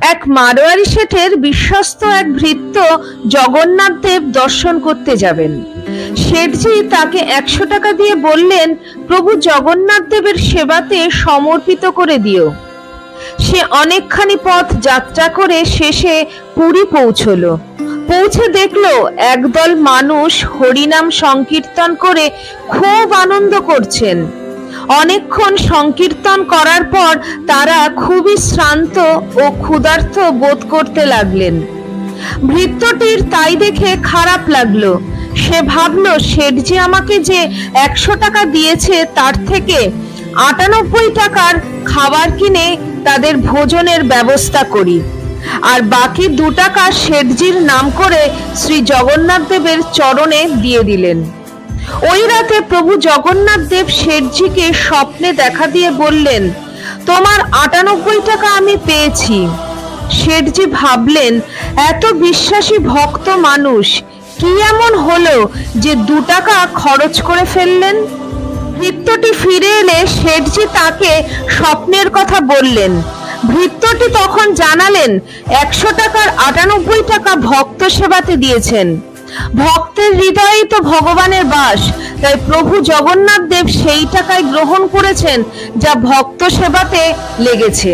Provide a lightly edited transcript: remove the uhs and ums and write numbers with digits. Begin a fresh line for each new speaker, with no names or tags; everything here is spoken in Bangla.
এক মারোয়ারি শেঠের বিশ্বস্ত এক ভৃত্য জগন্নাথ দেব দর্শন করতে যাবেন। শেঠজি তাকে 100 টাকা দিয়ে বললেন, প্রভু জগন্নাথ দেবের সেবাতে সমর্পিত করে দিও। সে অনেকখানি পথ যাত্রা করে শেষে পুরী পৌঁছলো। পৌঁছে দেখলো একদল মানুষ হরিনাম সংকীর্তন করে খুব আনন্দ করছেন। অনেকক্ষণ সংকীর্তন করার পর তারা খুবই শ্রান্ত ও ক্ষুধার্ত বোধ করতে লাগলেন। ভৃত্যটির তাই দেখে খারাপ লাগলো। সে ভাবলো, শেঠজি আমাকে যে 100 টাকা দিয়েছে তার থেকে 98 টাকার খাবার কিনে তাদের ভোজনের ব্যবস্থা করি, আর বাকি 2 টাকা শেঠজির নাম করে শ্রী জগন্নাথ দেবের চরণে দিয়ে দিলেন। ওই রাতে প্রভু জগন্নাথ দেব শেঠজিকে স্বপ্নে দেখা দিয়ে বললেন, তোমার 98 টাকা আমি পেয়েছি। শেঠজি ভাবলেন, এত বিশ্বাসী ভক্ত মানুষ কি এমন হলো যে 2 টাকা খরচ করে ফেললেন। ভৃত্যটি ফিরে এলে শেঠজি তাকে স্বপ্নের কথা বললেন। ভৃত্যটি তখন জানালেন 100 টাকার 98 টাকা ভক্ত সেবাতে দিয়েছেন। ভক্তের হৃদয়েই তো ভগবানের বাস, তাই প্রভু জগন্নাথ দেব সেই টাকায় গ্রহণ করেছেন যা ভক্ত সেবাতে লেগেছে।